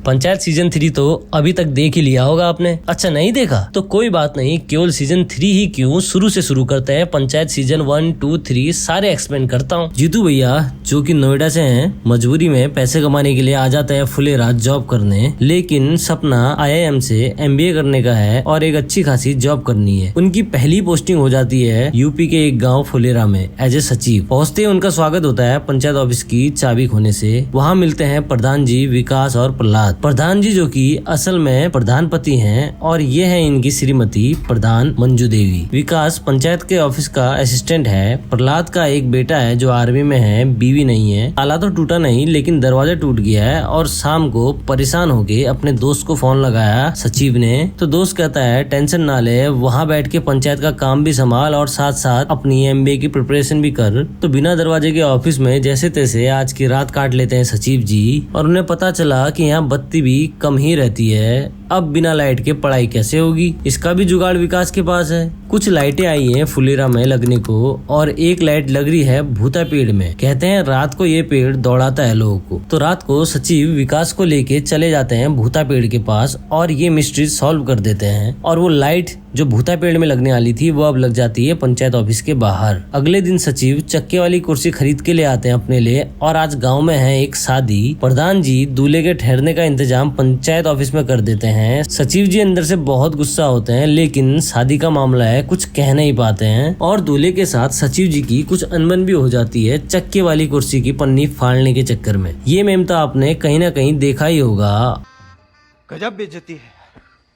Panchayat season 3 तो अभी तक देख ही लिया होगा आपने। अच्छा नहीं देखा तो कोई बात नहीं, केवल सीजन 3 ही क्यों, शुरू से शुरू करते हैं। पंचायत सीजन 1, 2, 3 सारे एक्सप्लेन करता हूँ। जीतू भैया जो कि नोएडा से हैं, मजबूरी में पैसे कमाने के लिए आ जाते हैं फुलेरा जॉब करने, लेकिन सपना IIM से MBA करने का है और एक अच्छी खासी जॉब करनी है। उनकी पहली पोस्टिंग हो जाती है यूपी के एक गाँव फुलेरा में एज ए सचिव। पहुँचते उनका स्वागत होता है पंचायत ऑफिस की चाबी खोने से। वहाँ मिलते हैं प्रधान जी विकास और प्रहलाद। प्रधान जी जो कि असल में प्रधानपति हैं और ये है इनकी श्रीमती प्रधान मंजू देवी। विकास पंचायत के ऑफिस का असिस्टेंट है। प्रहलाद का एक बेटा है जो आर्मी में है, बीवी नहीं है। ताला तो टूटा नहीं लेकिन दरवाजा टूट गया है और शाम को परेशान होके अपने दोस्त को फोन लगाया सचिव ने। तो दोस्त कहता है टेंशन ना ले, वहाँ बैठ के पंचायत का काम भी संभाल और साथ साथ अपनी MBA की प्रिपरेशन भी कर। तो बिना दरवाजे के ऑफिस में जैसे तैसे आज की रात काट लेते हैं सचिव जी और उन्हें पता चला कि यहाँ बत्ती भी कम ही रहती है। अब बिना लाइट के पढ़ाई कैसे होगी, इसका भी जुगाड़ विकास के पास है। कुछ लाइटें आई हैं फुलेरा में लगने को और एक लाइट लग रही है भूता पेड़ में। कहते हैं रात को ये पेड़ दौड़ाता है लोगों को। तो रात को सचिव विकास को लेके चले जाते हैं भूता पेड़ के पास और ये मिस्ट्री सॉल्व कर देते हैं। और वो लाइट जो भूता पेड़ में लगने वाली थी वो अब लग जाती है पंचायत ऑफिस के बाहर। अगले दिन सचिव चक्के वाली कुर्सी खरीद के ले आते हैं अपने लिए और आज गाँव में है एक शादी। प्रधान जी दूल्हे के ठहरने का इंतजाम पंचायत ऑफिस में कर देते हैं। सचिव जी अंदर से बहुत गुस्सा होते हैं लेकिन शादी का मामला है कुछ कह नहीं पाते हैं और दूल्हे के साथ सचिव जी की कुछ अनबन भी हो जाती है चक्के वाली कुर्सी की पन्नी फाड़ने के चक्कर में। ये मेम तो आपने कहीं ना कहीं देखा ही होगा। गजब बेइज्जती है।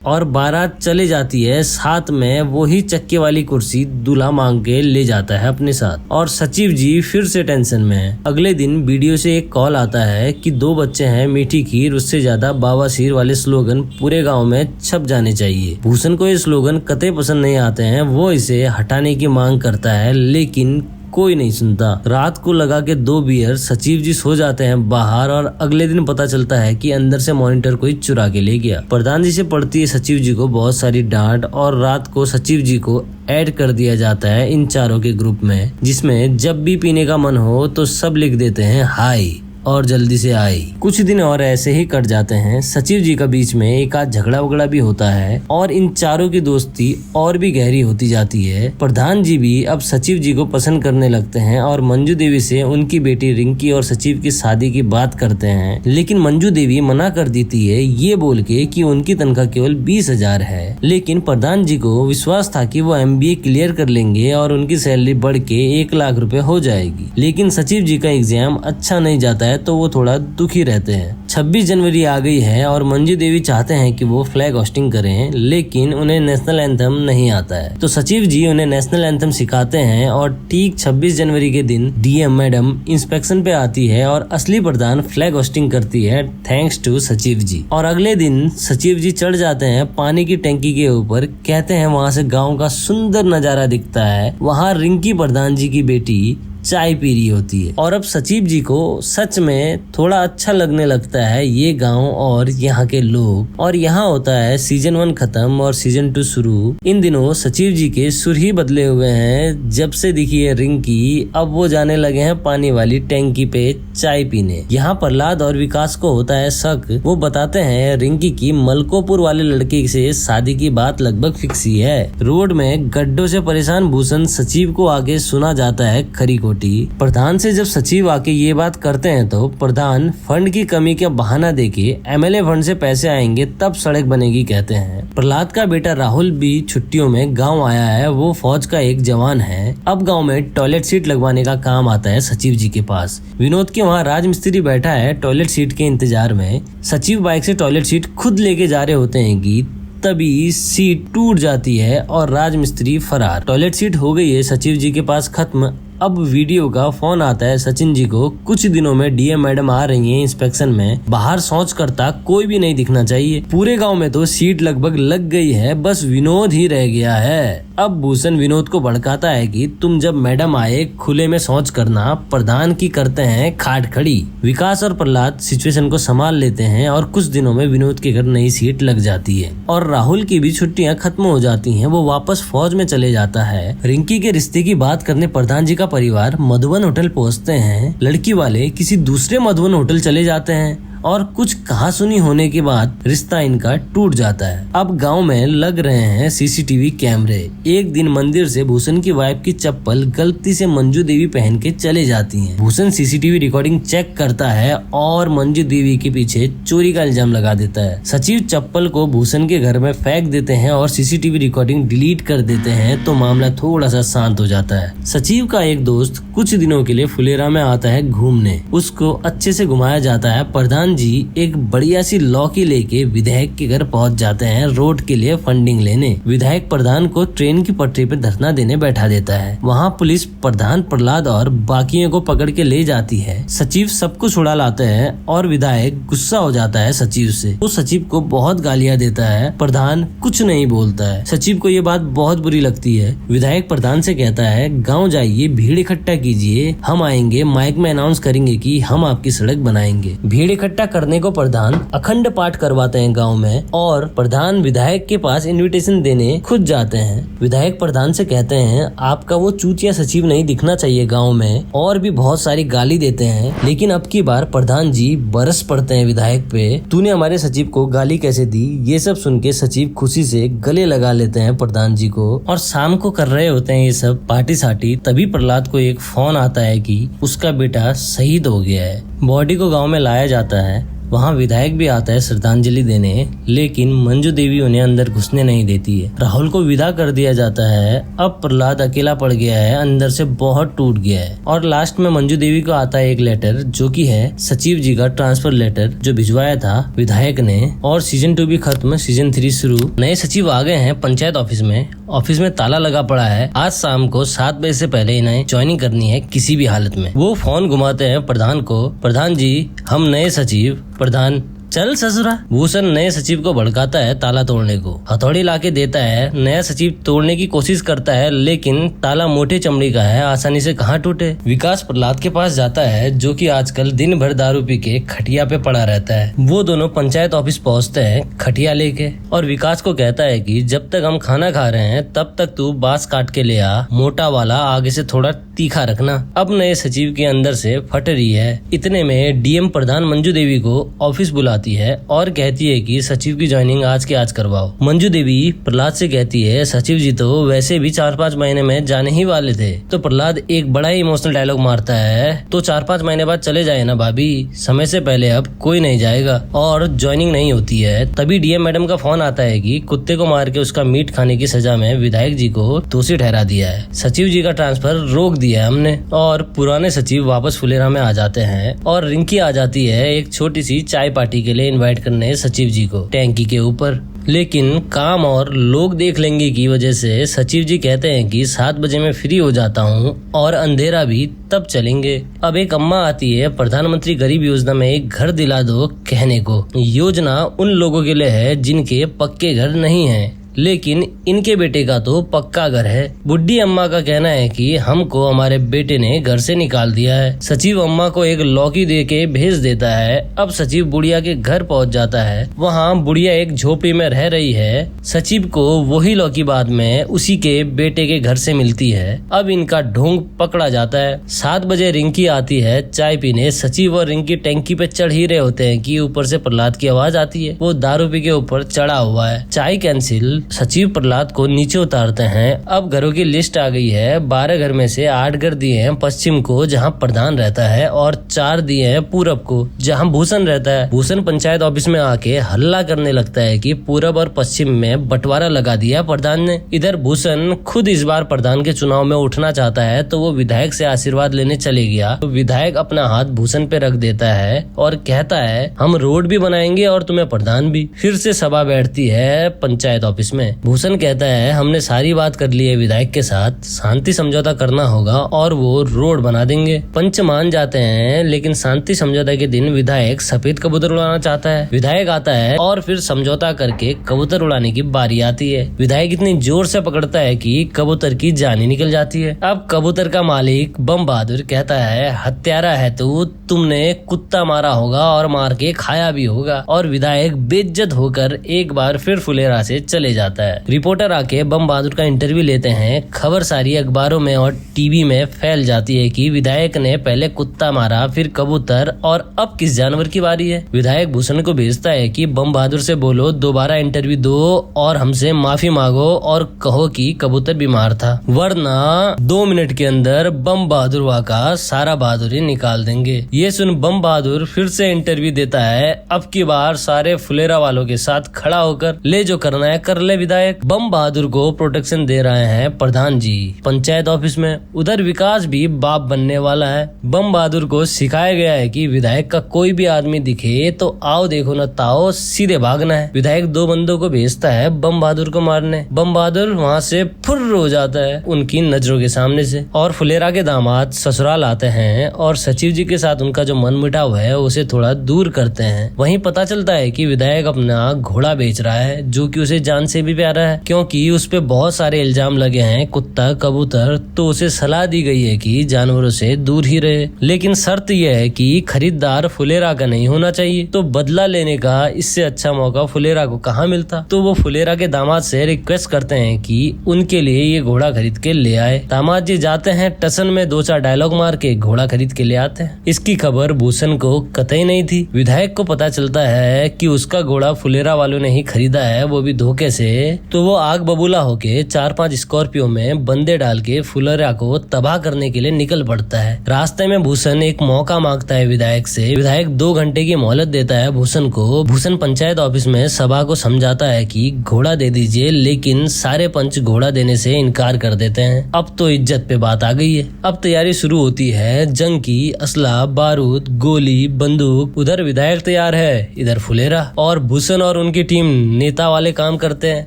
और बारात चले जाती है, साथ में वो ही चक्के वाली कुर्सी दूल्हा मांग के ले जाता है अपने साथ और सचिव जी फिर से टेंशन में है। अगले दिन वीडियो से एक कॉल आता है कि 2 बच्चे हैं, मीठी खीर उससे ज्यादा बाबासीर वाले स्लोगन पूरे गांव में छप जाने चाहिए। भूषण को ये स्लोगन कतई पसंद नहीं आते हैं, वो इसे हटाने की मांग करता है लेकिन कोई नहीं सुनता। रात को लगा के 2 बियर सचिव जी सो जाते हैं बाहर और अगले दिन पता चलता है कि अंदर से मॉनिटर कोई चुरा के ले गया। प्रधान जी से पड़ती है सचिव जी को बहुत सारी डांट और रात को सचिव जी को ऐड कर दिया जाता है इन चारों के ग्रुप में, जिसमें जब भी पीने का मन हो तो सब लिख देते हैं हाय और जल्दी से आई। कुछ दिन और ऐसे ही कट जाते हैं। सचिव जी का बीच में एक आध झगड़ा वगड़ा भी होता है और इन चारों की दोस्ती और भी गहरी होती जाती है। प्रधान जी भी अब सचिव जी को पसंद करने लगते हैं और मंजू देवी से उनकी बेटी रिंकी और सचिव की शादी की बात करते हैं, लेकिन मंजू देवी मना कर देती है ये बोल के कि उनकी तनख्वाह केवल 20,000 है। लेकिन प्रधान जी को विश्वास था कि वो MBA क्लियर कर लेंगे और उनकी सैलरी बढ़ के 1 लाख रुपए हो जाएगी। लेकिन सचिव जी का एग्जाम अच्छा नहीं जाता है तो वो थोड़ा दुखी रहते हैं। 26 जनवरी आ गई है और मंजू देवी चाहते हैं कि वो फ्लैग होस्टिंग करें लेकिन उन्हें नेशनल एंथम नहीं आता है। तो सचिव जी उन्हें नेशनल एंथम सिखाते हैं और ठीक 26 जनवरी के दिन DM मैडम इंस्पेक्शन पे आती है और असली प्रधान फ्लैग होस्टिंग करती है थैंक्स टू सचिव जी। और अगले दिन सचिव जी चढ़ जाते हैं पानी की टंकी के ऊपर। कहते हैं वहाँ से गाँव का सुंदर नजारा दिखता है। वहाँ रिंकी प्रधान जी की बेटी चाय पी रही होती है और अब सचिव जी को सच में थोड़ा अच्छा लगने लगता है ये गांव और यहाँ के लोग। और यहाँ होता है सीजन 1 खत्म और सीजन 2 शुरू। इन दिनों सचिव जी के सुर ही बदले हुए हैं। जब से दिखी है रिंकी अब वो जाने लगे हैं पानी वाली टैंकी पे चाय पीने। यहाँ प्रहलाद और विकास को होता है शक। वो बताते हैं रिंकी की मलकोपुर वाले लड़के से शादी की बात लगभग फिक्स ही है। रोड में गड्ढों से परेशान भूषण सचिव को आगे सुना जाता है खरी खोटी। प्रधान से जब सचिव आके ये बात करते हैं तो प्रधान फंड की कमी का बहाना देके MLA फंड से पैसे आएंगे तब सड़क बनेगी कहते हैं। प्रहलाद का बेटा राहुल भी छुट्टियों में गांव आया है। वो फौज का एक जवान है। अब गांव में टॉयलेट सीट लगवाने का काम आता है सचिव जी के पास। विनोद के वहाँ राजमिस्त्री बैठा है टॉयलेट सीट के इंतजार में। सचिव बाइक से टॉयलेट सीट खुद लेके जा रहे होते हैं कि तभी सीट टूट जाती है और राजमिस्त्री फरार। टॉयलेट सीट हो गई है सचिव जी के पास खत्म। अब वीडियो का फोन आता है सचिन जी को। कुछ दिनों में DM मैडम आ रही हैं इंस्पेक्शन में। बाहर शौच करता कोई भी नहीं दिखना चाहिए। पूरे गांव में तो सीट लगभग लग गई है, बस विनोद ही रह गया है। अब भूषण विनोद को भड़काता है कि तुम जब मैडम आए खुले में शौच करना। प्रधान की करते हैं खाट खड़ी। विकास और प्रहलाद सिचुएशन को संभाल लेते हैं और कुछ दिनों में विनोद के घर नई सीट लग जाती है और राहुल की भी छुट्टियां खत्म हो जाती हैं। वो वापस फौज में चले जाता है। रिंकी के रिश्ते की बात करने प्रधान जी का परिवार मधुबन होटल पहुंचते हैं। लड़की वाले किसी दूसरे मधुबन होटल चले जाते हैं और कुछ कहासुनी होने के बाद रिश्ता इनका टूट जाता है। अब गांव में लग रहे हैं सीसीटीवी कैमरे। एक दिन मंदिर से भूषण की वाइफ की चप्पल गलती से मंजू देवी पहन के चले जाती हैं। भूषण सीसीटीवी रिकॉर्डिंग चेक करता है और मंजू देवी के पीछे चोरी का इल्जाम लगा देता है। सचिव चप्पल को भूषण के घर में फेंक देते हैं और सीसीटीवी रिकॉर्डिंग डिलीट कर देते हैं तो मामला थोड़ा सा शांत हो जाता है। सचिव का एक दोस्त कुछ दिनों के लिए फुलेरा में आता है घूमने। उसको अच्छे से घुमाया जाता है। प्रधान जी एक बढ़िया सी लौकी लेके विधायक के घर पहुंच जाते हैं रोड के लिए फंडिंग लेने। विधायक प्रधान को ट्रेन की पटरी पे धरना देने बैठा देता है। वहाँ पुलिस प्रधान, प्रहलाद और बाकियों को पकड़ के ले जाती है। सचिव सबको छुड़ा लाते हैं और विधायक गुस्सा हो जाता है सचिव से। वो सचिव को बहुत गालियां देता है। प्रधान कुछ नहीं बोलता है। सचिव को ये बात बहुत बुरी लगती है। विधायक प्रधान से कहता है गाँव जाइए, भीड़ इकट्ठा कीजिए, हम आएंगे, माइक में अनाउंस करेंगे कि हम आपकी सड़क बनाएंगे। भीड़ इकट्ठा करने को प्रधान अखंड पाठ करवाते हैं गाँव में और प्रधान विधायक के पास इन्विटेशन देने खुद जाते हैं। विधायक प्रधान से कहते हैं आपका वो चूतिया सचिव नहीं दिखना चाहिए गांव में, और भी बहुत सारी गाली देते हैं। लेकिन अब की बार प्रधान जी बरस पड़ते हैं विधायक पे। तूने हमारे सचिव को गाली कैसे दी? ये सब सुन के सचिव खुशी से गले लगा लेते हैं प्रधान जी को। और शाम को कर रहे होते हैं ये सब पार्टी साटी, तभी प्रहलाद को एक फोन आता है कि उसका बेटा शहीद हो गया है। बॉडी को गाँव में लाया जाता है। वहाँ विधायक भी आता है श्रद्धांजलि देने, लेकिन मंजू देवी उन्हें अंदर घुसने नहीं देती है। राहुल को विदा कर दिया जाता है। अब प्रहलाद अकेला पड़ गया है, अंदर से बहुत टूट गया है। और लास्ट में मंजू देवी को आता है एक लेटर जो कि है सचिव जी का ट्रांसफर लेटर जो भिजवाया था विधायक ने। और सीजन 2 भी खत्म, सीजन 3 शुरू। नए सचिव आ गए हैं पंचायत ऑफिस में। ऑफिस में ताला लगा पड़ा है। आज शाम को 7 बजे से पहले इन्हें ज्वाइनिंग करनी है किसी भी हालत में। वो फोन घुमाते हैं प्रधान को, प्रधान जी हम नए सचिव। प्रधान चल ससुरा। भूषण नए सचिव को भड़काता है ताला तोड़ने को, हथौड़ी लाके देता है। नया सचिव तोड़ने की कोशिश करता है लेकिन ताला मोटे चमड़ी का है, आसानी से कहाँ टूटे। विकास प्रहलाद के पास जाता है जो कि आजकल दिन भर दारू पी के खटिया पे पड़ा रहता है। वो दोनों पंचायत ऑफिस पहुँचते हैं खटिया लेके और विकास को कहता है कि जब तक हम खाना खा रहे हैं तब तक तू बांस काट के ले आ, मोटा वाला, आगे से थोड़ा तीखा रखना। अब नए सचिव के अंदर से फट रही है। इतने में डीएम प्रधान मंजू देवी को ऑफिस बुलाती है और कहती है कि सचिव की ज्वाइनिंग आज के आज करवाओ। मंजू देवी प्रहलाद से कहती है सचिव जी तो वैसे भी 4-5 महीने में जाने ही वाले थे। तो प्रहलाद एक बड़ा ही इमोशनल डायलॉग मारता है, तो 4-5 महीने बाद चले जाए ना भाभी, समय से पहले अब कोई नहीं जाएगा। और ज्वाइनिंग नहीं होती है। तभी डीएम मैडम का फोन आता है कि कुत्ते को मार के उसका मीट खाने की सजा में विधायक जी को दोषी ठहरा दिया है। सचिव जी का ट्रांसफर रोक दिया है हमने। और पुराने सचिव वापस फुलेरा में आ जाते हैं और रिंकी आ जाती है एक छोटी सी चाय पार्टी के लिए इनवाइट करने सचिव जी को टैंकी के ऊपर। लेकिन काम और लोग देख लेंगे की वजह से सचिव जी कहते हैं कि 7 बजे मैं फ्री हो जाता हूँ और अंधेरा भी तब चलेंगे। अब एक अम्मा आती है प्रधानमंत्री गरीब योजना में एक घर दिला दो कहने को। योजना उन लोगों के लिए है जिनके पक्के घर नहीं है, लेकिन इनके बेटे का तो पक्का घर है। बुढ़ी अम्मा का कहना है कि हमको हमारे बेटे ने घर से निकाल दिया है। सचिव अम्मा को एक लौकी दे के भेज देता है। अब सचिव बुढ़िया के घर पहुंच जाता है। वहाँ बुढ़िया एक झोपड़ी में रह रही है। सचिव को वही लौकी बाद में उसी के बेटे के घर से मिलती है। अब इनका ढोंग पकड़ा जाता है। 7 बजे रिंकी आती है चाय पीने। सचिव और रिंकी टैंकी पे चढ़ ही रहे होते हैं कि ऊपर से प्रहलाद की आवाज आती है। वो दारू पी के ऊपर चढ़ा हुआ है। चाय कैंसिल। सचिव प्रहलाद को नीचे उतारते हैं। अब घरों की लिस्ट आ गई है। 12 घर में से 8 घर दिए हैं पश्चिम को जहां प्रधान रहता है और 4 दिए हैं पूरब को जहां भूषण रहता है। भूषण पंचायत ऑफिस में आके हल्ला करने लगता है कि पूरब और पश्चिम में बंटवारा लगा दिया प्रधान ने। इधर भूषण खुद इस बार प्रधान के चुनाव में उठना चाहता है तो वो विधायक से आशीर्वाद लेने चले गया। तो विधायक अपना हाथ भूषण पे रख देता है और कहता है हम रोड भी बनाएंगे और तुम्हें प्रधान भी। फिर से सभा बैठती है पंचायत ऑफिस में। भूषण कहता है हमने सारी बात कर ली है विधायक के साथ, शांति समझौता करना होगा और वो रोड बना देंगे। पंच मान जाते हैं लेकिन शांति समझौता के दिन विधायक सफेद कबूतर उड़ाना चाहता है। विधायक आता है और फिर समझौता करके कबूतर उड़ाने की बारी आती है। विधायक इतनी जोर से पकड़ता है कि कबूतर की जान ही निकल जाती है। अब कबूतर का मालिक बम बहादुर कहता है हत्यारा है तू, तुमने कुत्ता मारा होगा और मार के खाया भी होगा। और विधायक बेइज्जत होकर एक बार फिर फुलेरा से चले जाते जाता है। रिपोर्टर आके बम बहादुर का इंटरव्यू लेते हैं। खबर सारी अखबारों में और टीवी में फैल जाती है कि विधायक ने पहले कुत्ता मारा, फिर कबूतर, और अब किस जानवर की बारी है। विधायक भूषण को भेजता है कि बम बहादुर से बोलो दोबारा इंटरव्यू दो और हमसे माफी मांगो और कहो कि कबूतर बीमार था, वरना 2 मिनट के अंदर बम बहादुर का सारा बहादुरी निकाल देंगे। ये सुन बम बहादुर फिर से इंटरव्यू देता है, अब की बार सारे फुलेरा वालों के साथ खड़ा होकर ले जो करना है कर ले। विधायक बम बहादुर को प्रोटेक्शन दे रहे हैं प्रधान जी पंचायत ऑफिस में। उधर विकास भी बाप बनने वाला है। बम बहादुर को सिखाया गया है कि विधायक का कोई भी आदमी दिखे तो आओ देखो न ताओ, सीधे भागना है। विधायक 2 बंदों को भेजता है बम बहादुर को मारने। बम बहादुर वहाँ से फुर्र हो जाता है उनकी नजरों के सामने से, और फुलेरा के दामाद ससुराल आते हैं और सचिव जी के साथ उनका जो मनमुटाव है उसे थोड़ा दूर करते हैं। वहीं पता चलता है कि विधायक अपना घोड़ा बेच रहा है, जो कि उसे जान से भी प्यारा है, क्योंकि उस पे बहुत सारे इल्जाम लगे हैं कुत्ता कबूतर। तो उसे सलाह दी गई है कि जानवरों से दूर ही रहे, लेकिन शर्त यह है कि खरीदार फुलेरा का नहीं होना चाहिए। तो बदला लेने का इससे अच्छा मौका फुलेरा को कहाँ मिलता। तो वो फुलेरा के दामाद से रिक्वेस्ट करते हैं कि उनके लिए ये घोड़ा खरीद के ले आए। दामाद जी जाते हैं, टसन में 2-4 डायलॉग मार के घोड़ा खरीद के ले आते हैं। इसकी खबर भूषण को कतई नहीं थी। विधायक को पता चलता है कि उसका घोड़ा फुलेरा वालों ने ही खरीदा है, वो भी धोखे से। तो वो आग बबूला होके 4-5 स्कॉर्पियो में बंदे डाल के फुलेरा को तबाह करने के लिए निकल पड़ता है। रास्ते में भूषण एक मौका मांगता है विधायक से। विधायक 2 घंटे की मोहलत देता है भूषण को। भूषण पंचायत ऑफिस में सभा को समझाता है कि घोड़ा दे दीजिए, लेकिन सारे पंच घोड़ा देने से इनकार कर देते हैं। अब तो इज्जत पे बात आ गई है। अब तैयारी शुरू होती है जंग की। असला, बारूद, गोली, बंदूक। उधर विधायक तैयार है, इधर फुलेरा। और भूषण और उनकी टीम नेता वाले काम करते हैं।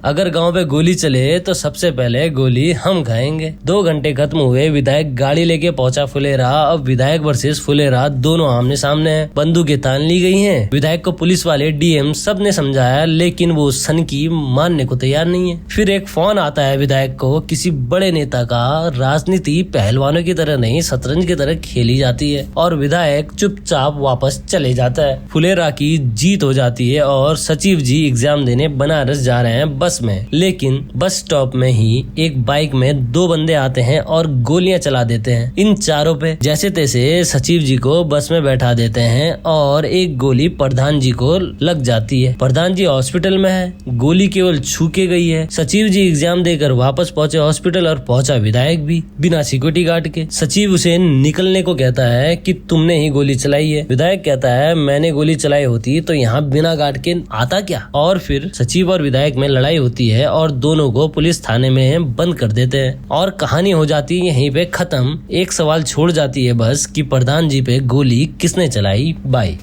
अगर गांव पे गोली चले तो सबसे पहले गोली हम खाएंगे। 2 घंटे खत्म हुए, विधायक गाड़ी लेके पहुंचा फुलेरा। अब विधायक वर्सेस फुलेरा दोनों आमने सामने हैं। बंदूकें तान ली गई हैं। विधायक को पुलिस वाले, डीएम सब ने समझाया, लेकिन वो सन की मानने को तैयार नहीं है। फिर एक फोन आता है विधायक को किसी बड़े नेता का। राजनीति पहलवानों की तरह नहीं, शतरंज की तरह खेली जाती है, और विधायक चुपचाप वापस चले जाता है। फुलेरा की जीत हो जाती है और सचिव जी एग्जाम देने बनारस जा रहे हैं बस में। लेकिन बस स्टॉप में ही एक बाइक में 2 बंदे आते हैं और गोलियां चला देते हैं इन चारों पे। जैसे तैसे सचिव जी को बस में बैठा देते हैं और एक गोली प्रधान जी को लग जाती है। प्रधान जी हॉस्पिटल में है, गोली केवल छू के गई है। सचिव जी एग्जाम देकर वापस पहुंचे हॉस्पिटल, और पहुंचा विधायक भी बिना सिक्योरिटी गार्ड के। सचिव उसे निकलने को कहता है कि तुमने ही गोली चलाई है। विधायक कहता है मैंने गोली चलाई होती तो यहाँ बिना गार्ड के आता क्या। और फिर सचिव और विधायक में लड़ाई होती है और दोनों को पुलिस थाने में बंद कर देते हैं, और कहानी हो जाती है यहीं पे खत्म। एक सवाल छोड़ जाती है बस कि प्रधान जी पे गोली किसने चलाई। बाय।